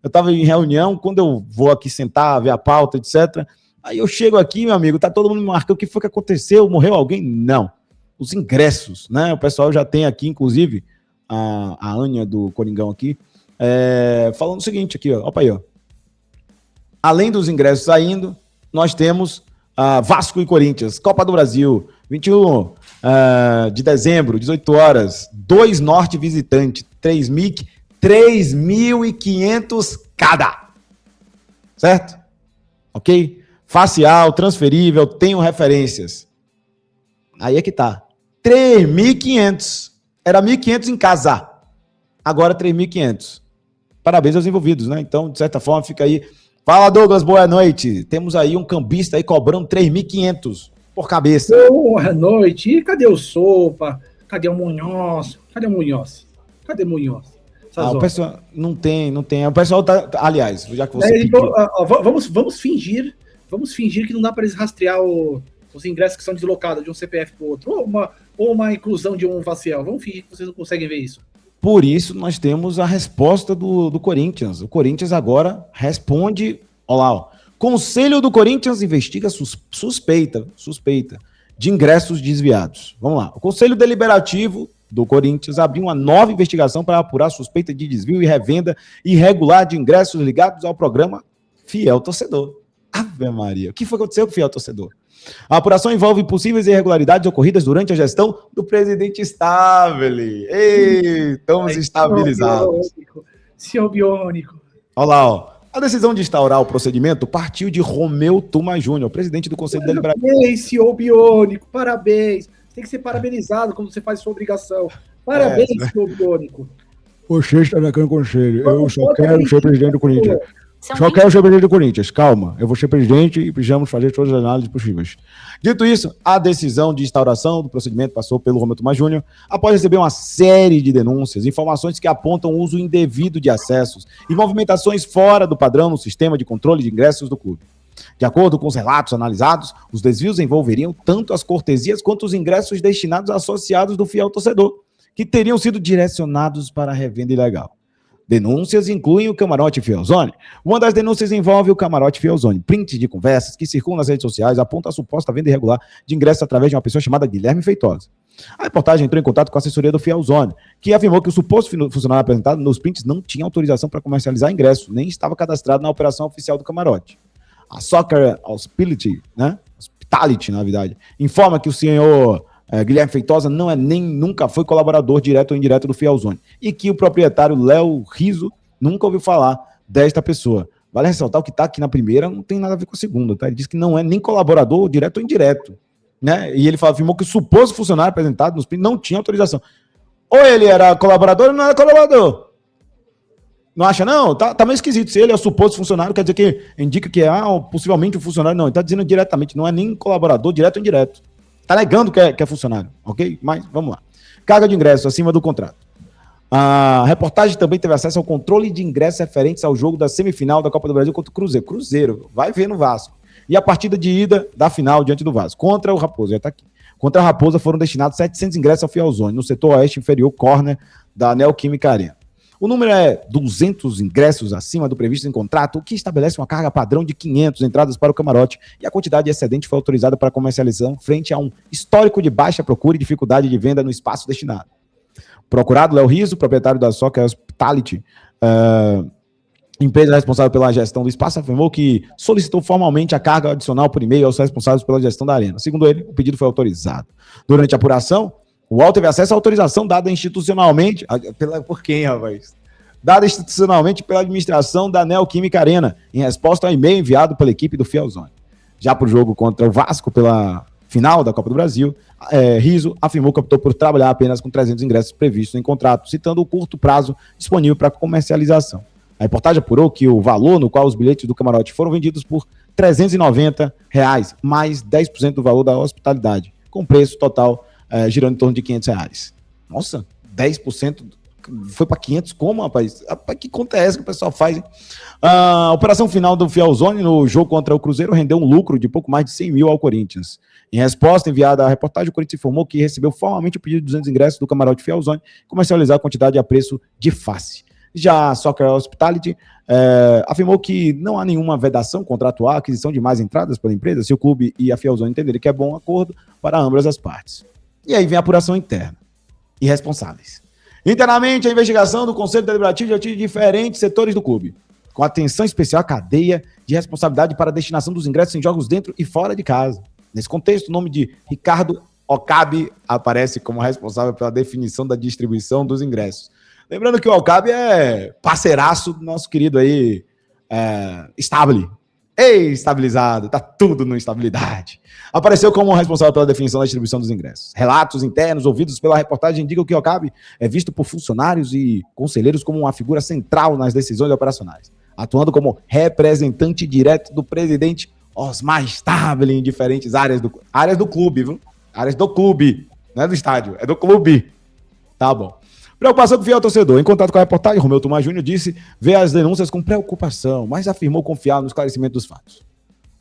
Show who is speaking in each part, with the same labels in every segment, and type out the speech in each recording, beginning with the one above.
Speaker 1: Eu estava em reunião, quando eu vou aqui sentar, ver a pauta, etc. Aí eu chego aqui, meu amigo, tá todo mundo me marcando, o que foi que aconteceu? Morreu alguém? Não. Os ingressos, né? O pessoal já tem aqui, inclusive, a Ania do Coringão aqui, falando o seguinte aqui, ó. Opa aí, ó. Além dos ingressos saindo, nós temos Vasco e Corinthians, Copa do Brasil, 21 de dezembro, 18 horas, 2 Norte visitante, 3.500 cada. Certo? Ok? Facial, transferível, tenho referências. Aí é que tá. 3.500. Era 1.500 em casa. Agora 3.500. Parabéns aos envolvidos, né? Então, de certa forma, fica aí. Fala, Douglas, boa noite. Temos aí um cambista aí cobrando 3.500 por cabeça.
Speaker 2: Boa noite. E cadê o Sopa? Cadê o Munhoz? Cadê o Munhoz? Cadê o Munhoz?
Speaker 1: O pessoal não tem. O pessoal tá, aliás, já que você pediu...
Speaker 2: Vamos fingir que não dá para eles rastrear os ingressos que são deslocados de um CPF para o outro, ou uma inclusão de um facial. Vamos fingir que vocês não conseguem ver isso.
Speaker 1: Por isso nós temos a resposta do Corinthians. O Corinthians agora responde, olha lá, ó. Conselho do Corinthians investiga suspeita de ingressos desviados. Vamos lá. O Conselho Deliberativo do Corinthians abriu uma nova investigação para apurar suspeita de desvio e revenda irregular de ingressos ligados ao programa Fiel Torcedor. Ave Maria. O que foi que aconteceu com o Fiel Torcedor? A apuração envolve possíveis irregularidades ocorridas durante a gestão do presidente Stavely. Ei, estamos estabilizados.
Speaker 2: Senhor Biônico.
Speaker 1: Olha lá, ó. A decisão de instaurar o procedimento partiu de Romeu Tuma Júnior, presidente do Conselho Deliberativo.
Speaker 2: Parabéns, senhor Biônico, parabéns. Você tem que ser parabenizado quando você faz sua obrigação. Parabéns, senhor Biônico.
Speaker 1: Você está naquele conselho. Eu só quero ser presidente do Corinthians. Só quero ser presidente do Corinthians. Calma, eu vou ser presidente e precisamos fazer todas as análises possíveis. Dito isso, a decisão de instauração do procedimento passou pelo Romeu Tuma Júnior após receber uma série de denúncias, informações que apontam uso indevido de acessos e movimentações fora do padrão no sistema de controle de ingressos do clube. De acordo com os relatos analisados, os desvios envolveriam tanto as cortesias quanto os ingressos destinados a associados do fiel torcedor, que teriam sido direcionados para a revenda ilegal. Denúncias incluem o Camarote Fielzone. Uma das denúncias envolve o Camarote Fielzone. Prints de conversas que circulam nas redes sociais apontam a suposta venda irregular de ingressos através de uma pessoa chamada Guilherme Feitosa. A reportagem entrou em contato com a assessoria do Fielzone, que afirmou que o suposto funcionário apresentado nos prints não tinha autorização para comercializar ingressos, nem estava cadastrado na operação oficial do Camarote. A Soccer Hospitality, na verdade, informa que o senhor Guilherme Feitosa nunca foi colaborador direto ou indireto do Fielzone e que o proprietário Léo Riso nunca ouviu falar desta pessoa. Vale ressaltar o que está aqui na primeira não tem nada a ver com a segunda, tá? Ele diz que não é nem colaborador direto ou indireto, né? E ele afirmou que o suposto funcionário apresentado nos prints não tinha autorização. Ou ele era colaborador ou não era colaborador. Não acha, não? Tá meio esquisito. Se ele é o suposto funcionário, quer dizer que indica que é possivelmente um funcionário. Não, ele está dizendo diretamente, não é nem colaborador, direto ou indireto. Está negando que é funcionário, ok? Mas vamos lá. Carga de ingressos acima do contrato. A reportagem também teve acesso ao controle de ingressos referentes ao jogo da semifinal da Copa do Brasil contra o Cruzeiro. Cruzeiro, vai ver no Vasco. E a partida de ida da final diante do Vasco. Contra o Raposa, já está aqui. Contra a Raposa foram destinados 700 ingressos ao Fielzone, no setor oeste inferior corner da Neoquímica Arena. O número é 200 ingressos acima do previsto em contrato, o que estabelece uma carga padrão de 500 entradas para o camarote, e a quantidade excedente foi autorizada para comercialização frente a um histórico de baixa procura e dificuldade de venda no espaço destinado. Procurado, Léo Riso, proprietário da Soccer Hospitality, empresa responsável pela gestão do espaço, afirmou que solicitou formalmente a carga adicional por e-mail aos responsáveis pela gestão da arena. Segundo ele, o pedido foi autorizado. Durante a apuração, o UOL teve acesso à autorização dada institucionalmente... Por quem, rapaz? Dada institucionalmente pela administração da Neoquímica Arena, em resposta ao e-mail enviado pela equipe do Fielzone. Já para o jogo contra o Vasco, pela final da Copa do Brasil, Riso afirmou que optou por trabalhar apenas com 300 ingressos previstos em contrato, citando o curto prazo disponível para comercialização. A reportagem apurou que o valor no qual os bilhetes do camarote foram vendidos por R$ 390, mais 10% do valor da hospitalidade, com preço total girando em torno de R$ 500. Nossa, 10% Foi para 500 como, rapaz? Rapaz, que conta é essa que o pessoal faz, hein? A operação final do Fielzone no jogo contra o Cruzeiro rendeu um lucro de pouco mais de 100 mil ao Corinthians. Em resposta enviada à reportagem, o Corinthians informou que recebeu formalmente o pedido de 200 ingressos do camarote Fielzone e comercializar a quantidade a preço de face. Já a Soccer Hospitality afirmou que não há nenhuma vedação contratual à aquisição de mais entradas pela empresa se o clube e a Fielzone entenderem que é bom acordo para ambas as partes. E aí vem a apuração interna. Irresponsáveis. Internamente, a investigação do Conselho Deliberativo de atinge diferentes setores do clube, com atenção especial à cadeia de responsabilidade para a destinação dos ingressos em jogos dentro e fora de casa. Nesse contexto, o nome de Ricardo Okabe aparece como responsável pela definição da distribuição dos ingressos. Lembrando que o Okabe é parceiraço do nosso querido aí, Stable. Ei, estabilizado, tá tudo no estabilidade. Apareceu como responsável pela definição da distribuição dos ingressos. Relatos internos ouvidos pela reportagem indicam que o Okabe é visto por funcionários e conselheiros como uma figura central nas decisões operacionais, atuando como representante direto do presidente Osmar Stable em diferentes áreas do clube, viu? Áreas do clube, não é do estádio, é do clube. Tá bom. Preocupação com o fiel torcedor. Em contato com a reportagem, Romeu Tomás Júnior disse ver as denúncias com preocupação, mas afirmou confiar no esclarecimento dos fatos.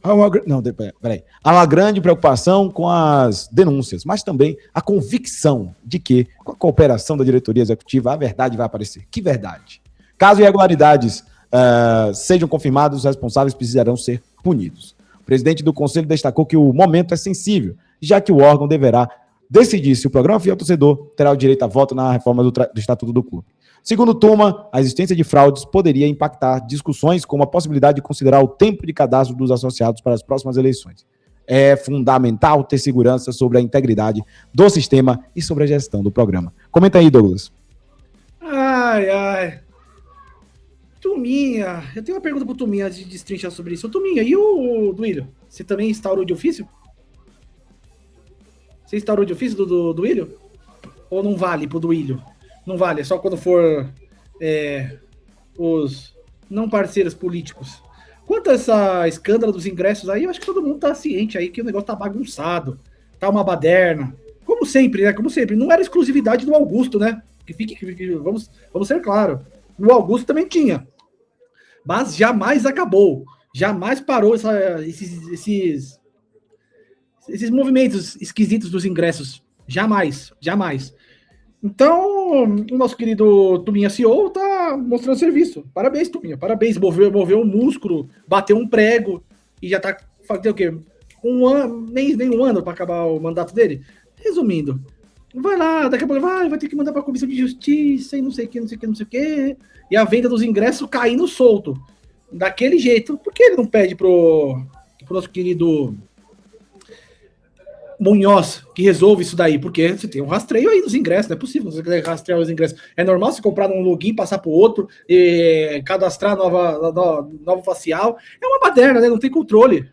Speaker 1: Há uma grande preocupação com as denúncias, mas também a convicção de que, com a cooperação da diretoria executiva, a verdade vai aparecer. Que verdade? Caso irregularidades sejam confirmadas, os responsáveis precisarão ser punidos. O presidente do conselho destacou que o momento é sensível, já que o órgão deverá decidir se o programa Fiel Torcedor terá o direito a voto na reforma do Estatuto do Clube. Segundo Tuma, a existência de fraudes poderia impactar discussões como a possibilidade de considerar o tempo de cadastro dos associados para as próximas eleições. É fundamental ter segurança sobre a integridade do sistema e sobre a gestão do programa. Comenta aí, Douglas.
Speaker 2: Ai. Tuminha, eu tenho uma pergunta pro Tuminha antes de destrinchar sobre isso. Tuminha, e o Duílio? Você também instaurou de ofício? Você instaurou de ofício do Duílio? Ou não vale pro Duílio? Não vale, é só quando for os não parceiros políticos. Quanto a essa escândalo dos ingressos aí, eu acho que todo mundo tá ciente aí que o negócio tá bagunçado, tá uma baderna. Como sempre, né? Como sempre. Não era exclusividade do Augusto, né? Vamos ser claros. No Augusto também tinha. Mas jamais acabou. Jamais parou esses movimentos esquisitos dos ingressos. Jamais. Então, o nosso querido Tuminha CEO tá mostrando serviço. Parabéns, Tuminha. Parabéns. Moveu um músculo, bateu um prego e já tá fazendo o quê? Nem um ano para acabar o mandato dele. Resumindo, vai lá, daqui a pouco vai ter que mandar para a Comissão de Justiça e não sei o que. E a venda dos ingressos caindo solto. Daquele jeito. Por que ele não pede pro nosso querido Munhoz que resolve isso daí? Porque você tem um rastreio aí dos ingressos, não é possível você rastrear os ingressos. É normal você comprar num login, passar pro outro, cadastrar nova facial. É uma baderna, né? Não tem controle.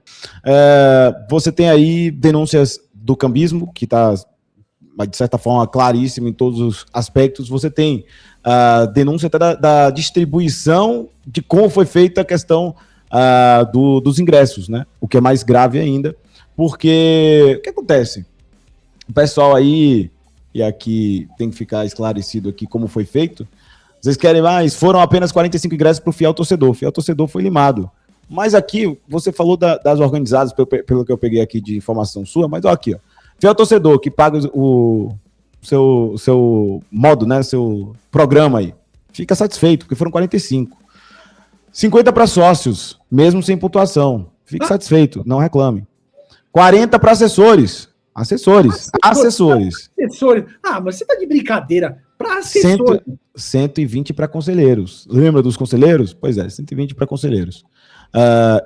Speaker 1: Você tem aí denúncias do cambismo, que está, de certa forma, claríssimo em todos os aspectos. Você tem denúncia até da distribuição de como foi feita a questão dos ingressos, né? O que é mais grave ainda. Porque o que acontece? O pessoal aí, e aqui tem que ficar esclarecido aqui como foi feito, vocês querem mais? Foram apenas 45 ingressos para o fiel torcedor. O fiel torcedor foi limado. Mas aqui, você falou das organizadas, pelo que eu peguei aqui de informação sua, mas olha aqui, ó. Fiel torcedor que paga o seu modo, né? Seu programa aí. Fica satisfeito, porque foram 45. 50 para sócios, mesmo sem pontuação. Fique satisfeito, não reclame. 40 para assessores. Assessores.
Speaker 2: Ah, mas você tá de brincadeira. Para assessores.
Speaker 1: 120 para conselheiros. Lembra dos conselheiros? Pois é, 120 para conselheiros.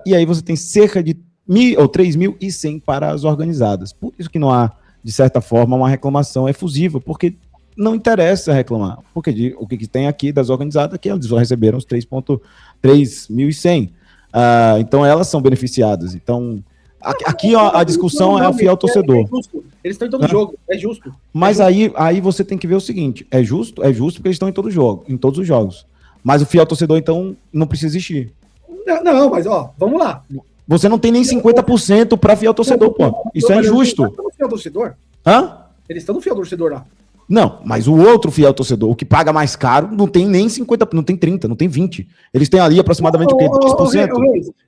Speaker 1: E aí você tem cerca de 3.100 para as organizadas. Por isso que não há, de certa forma, uma reclamação efusiva, porque não interessa reclamar. Porque o que tem aqui das organizadas é que eles receberam os 3.100. Então elas são beneficiadas. Então, aqui a discussão é o fiel torcedor.
Speaker 2: Eles estão em todo jogo, é justo.
Speaker 1: Mas aí você tem que ver o seguinte, é justo porque eles estão em todos os jogos. Mas o fiel torcedor, então, não precisa existir.
Speaker 2: Não, mas vamos lá.
Speaker 1: Você não tem nem 50% para fiel torcedor, pô. Isso é injusto.
Speaker 2: Eles estão no fiel torcedor?
Speaker 1: Hã?
Speaker 2: Eles estão no fiel torcedor lá.
Speaker 1: Não, mas o outro fiel torcedor, o que paga mais caro, não tem nem 50, não tem 30, não tem 20. Eles têm ali aproximadamente o quê? 10%.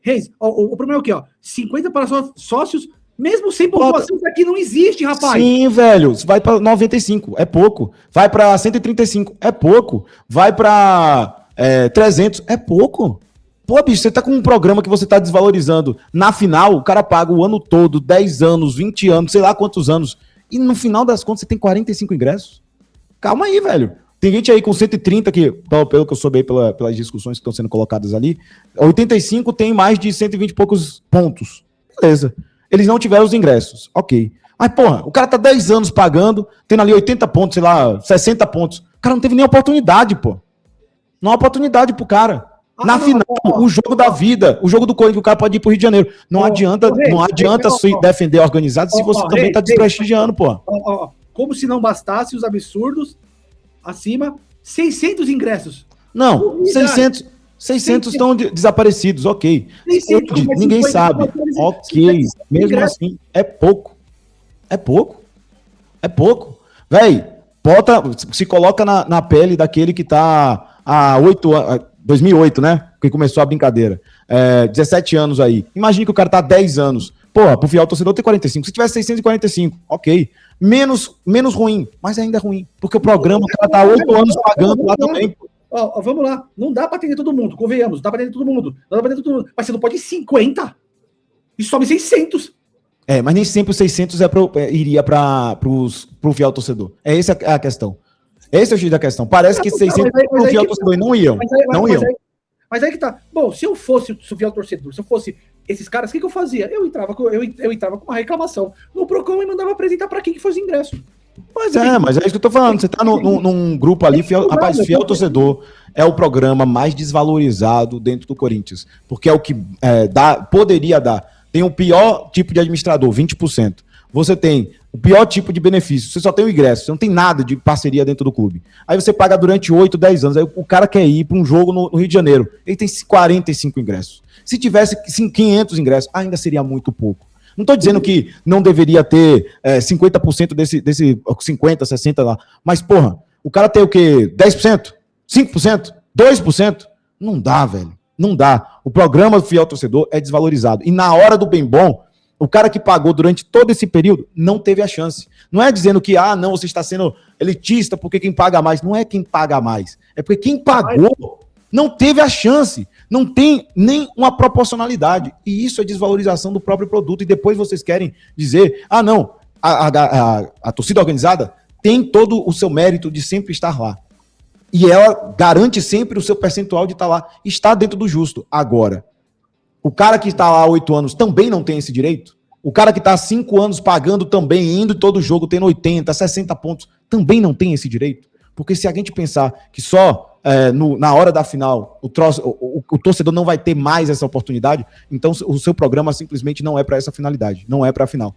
Speaker 2: Reis, o problema é o quê, ó? 50 para sócios, mesmo sem pontuação, isso aqui não existe, rapaz.
Speaker 1: Sim, velho, vai para 95, é pouco. Vai para 135, é pouco. Vai para 300, é pouco. Pô, bicho, você tá com um programa que você tá desvalorizando. Na final, o cara paga o ano todo, 10 anos, 20 anos, sei lá quantos anos. E no final das contas, você tem 45 ingressos. Calma aí, velho. Tem gente aí com 130, que, pelo que eu soube aí, pelas discussões que estão sendo colocadas ali, 85 tem mais de 120 e poucos pontos. Beleza. Eles não tiveram os ingressos. Ok. Mas, porra, o cara tá 10 anos pagando, tendo ali 80 pontos, sei lá, 60 pontos. O cara não teve nem oportunidade, pô. Não há oportunidade pro cara. Na final, o jogo da vida, o jogo do Corinthians, o cara pode ir pro Rio de Janeiro. Não adianta se defender organizado se você também tá desprestigiando, pô.
Speaker 2: Como se não bastasse os absurdos acima, 600 ingressos.
Speaker 1: Não, 600 estão desaparecidos, ok. 600, ninguém sabe. Ok, mesmo assim, é pouco. É pouco. É pouco. Véi, se coloca na pele daquele que tá há 8 anos, 2008, né? Que começou a brincadeira. 17 anos aí. Imagina que o cara tá há 10 anos. Porra, pro fiel torcedor tem 45. Se tivesse 645, ok. Menos ruim, mas ainda é ruim. Porque o programa, o cara tá há 8 anos pagando lá também.
Speaker 2: Vamos lá. Não dá pra atender todo mundo, convenhamos. Dá pra atender todo mundo. Mas você não pode ir 50 e some 600.
Speaker 1: Mas nem sempre os 600 iria pro fiel torcedor. Essa é a questão. Esse é o X da questão. Parece que 600 pro fiel torcedor não iam.
Speaker 2: Mas aí que tá. Bom, se eu fosse o fiel torcedor, se eu fosse esses caras, o que eu fazia? Eu entrava com uma reclamação no Procon e mandava apresentar pra quem que fosse ingresso.
Speaker 1: Mas é isso que eu tô falando. Você tá num grupo ali, rapaz, fiel torcedor é o programa mais desvalorizado dentro do Corinthians. Porque é o que poderia dar. Tem o pior tipo de administrador, 20%. Você tem o pior tipo de benefício, você só tem o ingresso, você não tem nada de parceria dentro do clube. Aí você paga durante 8, 10 anos, aí o cara quer ir para um jogo no Rio de Janeiro, ele tem 45 ingressos. Se tivesse 500 ingressos, ainda seria muito pouco. Não estou dizendo que não deveria ter 50% desse 50%, 60% lá, mas porra, o cara tem o quê? 10%? 5%? 2%? Não dá, velho. Não dá. O programa do fiel torcedor é desvalorizado. E na hora do bem bom, o cara que pagou durante todo esse período não teve a chance. Não é dizendo que, não, você está sendo elitista porque quem paga mais. Não é quem paga mais. É porque quem pagou não teve a chance. Não tem nem uma proporcionalidade. E isso é desvalorização do próprio produto. E depois vocês querem dizer, não, a torcida organizada tem todo o seu mérito de sempre estar lá. E ela garante sempre o seu percentual de estar lá. Está dentro do justo. Agora, o cara que está lá há 8 anos também não tem esse direito? O cara que está há 5 anos pagando também, indo todo jogo, tendo 80, 60 pontos, também não tem esse direito? Porque se a gente pensar que só na hora da final o torcedor não vai ter mais essa oportunidade, então o seu programa simplesmente não é para essa finalidade, não é para a final.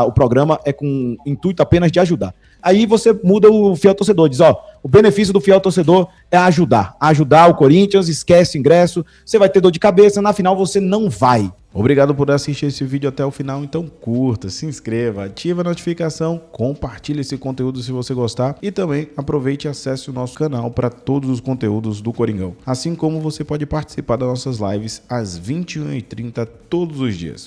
Speaker 1: O programa é com intuito apenas de ajudar. Aí você muda o fiel torcedor, diz, o benefício do fiel torcedor é ajudar o Corinthians, esquece o ingresso, você vai ter dor de cabeça, na final você não vai.
Speaker 3: Obrigado por assistir esse vídeo até o final, então curta, se inscreva, ative a notificação, compartilhe esse conteúdo se você gostar e também aproveite e acesse o nosso canal para todos os conteúdos do Coringão. Assim como você pode participar das nossas lives às 21h30 todos os dias.